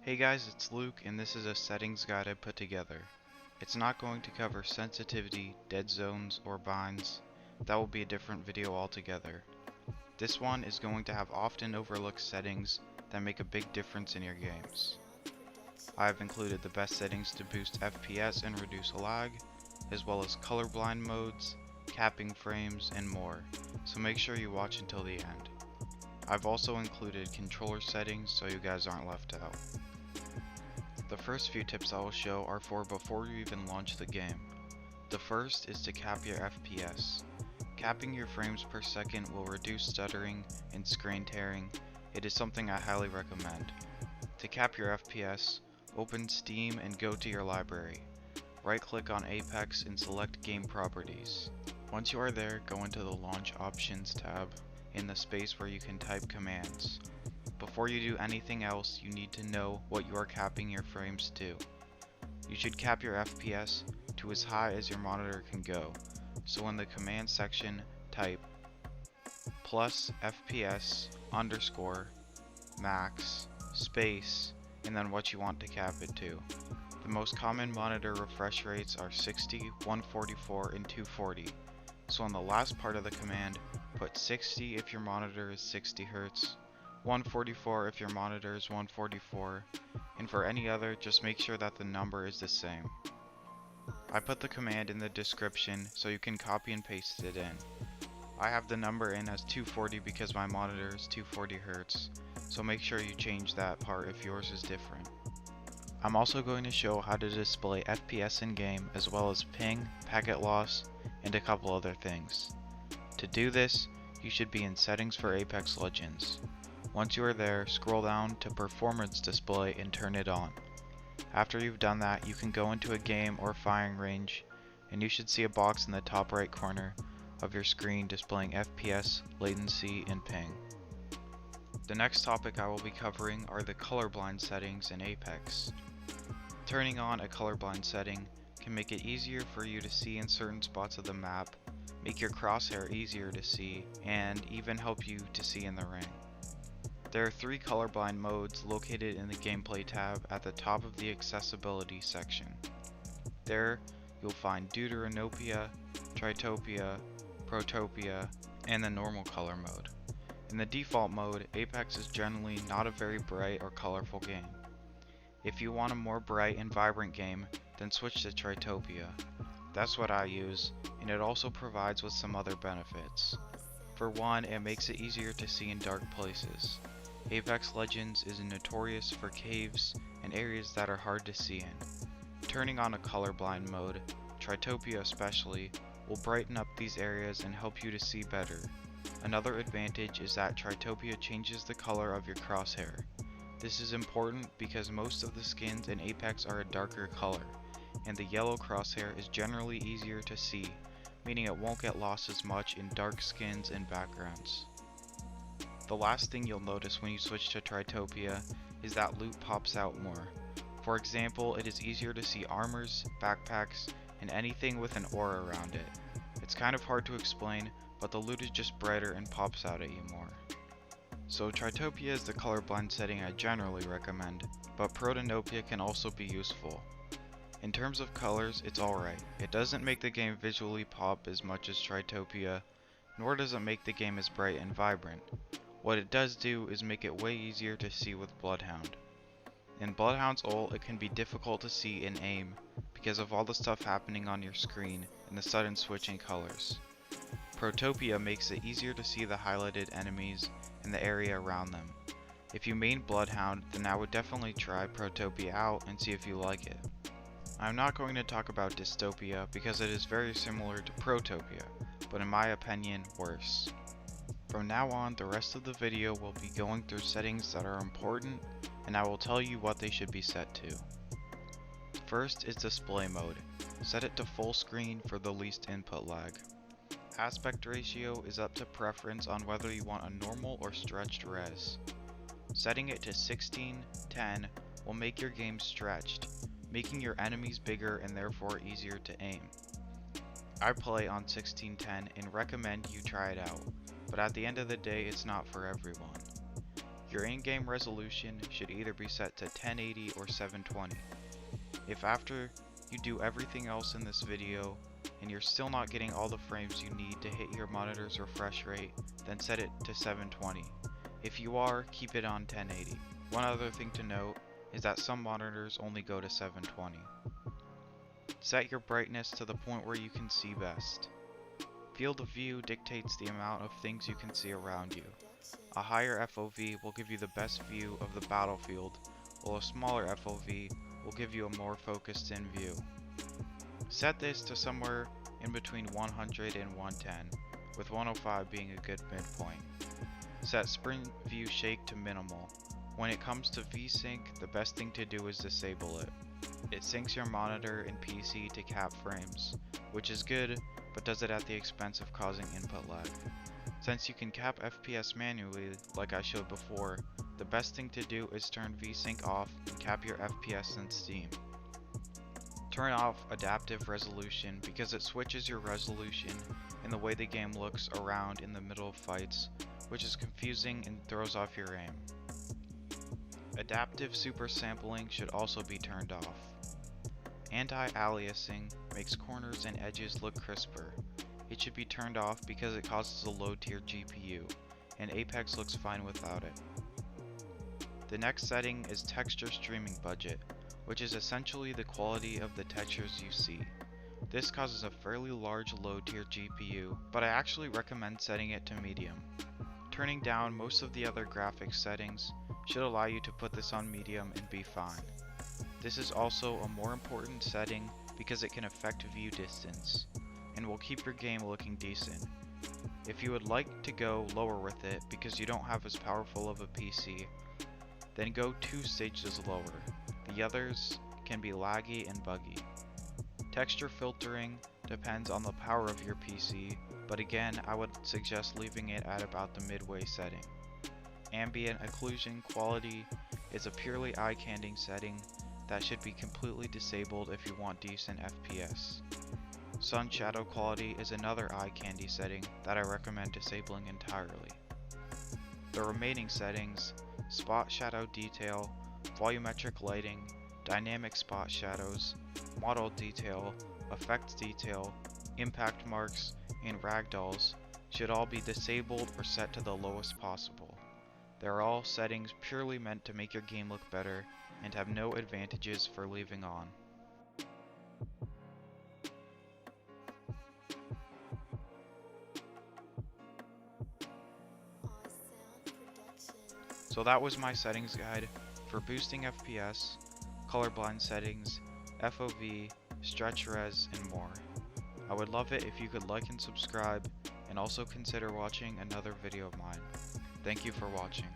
Hey guys, it's Luke and this is a settings guide I put together. It's not going to cover sensitivity, dead zones, or binds. That will be a different video altogether. This one is going to have often overlooked settings that make a big difference in your games. I have included the best settings to boost FPS and reduce lag, as well as colorblind modes, capping frames, and more, so make sure you watch until the end. I've also included controller settings so you guys aren't left out. The first few tips I will show are for before you even launch the game. The first is to cap your FPS. Capping your frames per second will reduce stuttering and screen tearing. It is something I highly recommend. To cap your FPS, open Steam and go to your library. Right-click on Apex and select Game Properties. Once you are there, go into the Launch Options tab in the space where you can type commands. Before you do anything else, you need to know what you are capping your frames to. You should cap your FPS to as high as your monitor can go, so in the command section type plus FPS underscore max space and then what you want to cap it to. The most common monitor refresh rates are 60, 144, and 240. So on the last part of the command, put 60 if your monitor is 60 Hz, 144 if your monitor is 144, and for any other, just make sure that the number is the same. I put the command in the description so you can copy and paste it in. I have the number in as 240 because my monitor is 240 Hz, so make sure you change that part if yours is different. I'm also going to show how to display FPS in game as well as ping, packet loss, and a couple other things. To do this, you should be in Settings for Apex Legends. Once you are there, scroll down to Performance Display and turn it on. After you've done that, you can go into a game or firing range, and you should see a box in the top right corner of your screen displaying FPS, latency, and ping. The next topic I will be covering are the colorblind settings in Apex. Turning on a colorblind setting can make it easier for you to see in certain spots of the map, make your crosshair easier to see, and even help you to see in the ring. There are 3 colorblind modes located in the Gameplay tab at the top of the Accessibility section. There, you'll find Deuteranopia, Tritopia, Protopia, and the normal color mode. In the default mode, Apex is generally not a very bright or colorful game. If you want a more bright and vibrant game, then switch to Tritopia. That's what I use, and it also provides with some other benefits. For one, it makes it easier to see in dark places. Apex Legends is notorious for caves and areas that are hard to see in. Turning on a colorblind mode, Tritopia especially, will brighten up these areas and help you to see better. Another advantage is that Tritopia changes the color of your crosshair. This is important because most of the skins in Apex are a darker color, and the yellow crosshair is generally easier to see, meaning it won't get lost as much in dark skins and backgrounds. The last thing you'll notice when you switch to Tritopia is that loot pops out more. For example, it is easier to see armors, backpacks, and anything with an aura around it. It's kind of hard to explain, but the loot is just brighter and pops out at you more. So Tritopia is the colorblind setting I generally recommend, but Protanopia can also be useful. In terms of colors, it's alright. It doesn't make the game visually pop as much as Tritopia, nor does it make the game as bright and vibrant. What it does do is make it way easier to see with Bloodhound. In Bloodhound's ult, it can be difficult to see in aim because of all the stuff happening on your screen and the sudden switching colors. Protopia makes it easier to see the highlighted enemies and the area around them. If you main Bloodhound, then I would definitely try Protopia out and see if you like it. I'm not going to talk about Dystopia because it is very similar to Protopia, but in my opinion, worse. From now on, the rest of the video will be going through settings that are important, and I will tell you what they should be set to. First is display mode. Set it to full screen for the least input lag. Aspect ratio is up to preference on whether you want a normal or stretched res. Setting it to 16:10 will make your game stretched, making your enemies bigger and therefore easier to aim. I play on 16:10 and recommend you try it out, but at the end of the day it's not for everyone. Your in-game resolution should either be set to 1080 or 720. If after you do everything else in this video and you're still not getting all the frames you need to hit your monitor's refresh rate, then set it to 720. If you are, keep it on 1080. One other thing to note is that some monitors only go to 720. Set your brightness to the point where you can see best. Field of view dictates the amount of things you can see around you. A higher FOV will give you the best view of the battlefield, while a smaller FOV will give you a more focused in view. Set this to somewhere in between 100 and 110, with 105 being a good midpoint. Set sprint view shake to minimal. When it comes to VSync, the best thing to do is disable it. It syncs your monitor and PC to cap frames, which is good, but does it at the expense of causing input lag. Since you can cap FPS manually, like I showed before, the best thing to do is turn VSync off and cap your FPS in Steam. Turn off adaptive resolution because it switches your resolution and the way the game looks around in the middle of fights, which is confusing and throws off your aim. Adaptive super sampling should also be turned off. Anti-aliasing makes corners and edges look crisper. It should be turned off because it causes a low tier GPU, and Apex looks fine without it. The next setting is texture streaming budget, which is essentially the quality of the textures you see. This causes a fairly large low tier GPU, but I actually recommend setting it to medium. Turning down most of the other graphics settings should allow you to put this on medium and be fine. This is also a more important setting because it can affect view distance, and will keep your game looking decent. If you would like to go lower with it because you don't have as powerful of a PC, then go 2 stages lower. The others can be laggy and buggy. Texture filtering depends on the power of your PC, but again, I would suggest leaving it at about the midway setting. Ambient occlusion quality is a purely eye-candy setting that should be completely disabled if you want decent FPS. Sun shadow quality is another eye-candy setting that I recommend disabling entirely. The remaining settings, spot shadow detail, volumetric lighting, dynamic spot shadows, model detail, effects detail, impact marks, and ragdolls should all be disabled or set to the lowest possible. They're all settings purely meant to make your game look better and have no advantages for leaving on. So that was my settings guide for boosting FPS, colorblind settings, FOV, stretch res, and more. I would love it if you could like and subscribe, and also consider watching another video of mine. Thank you for watching.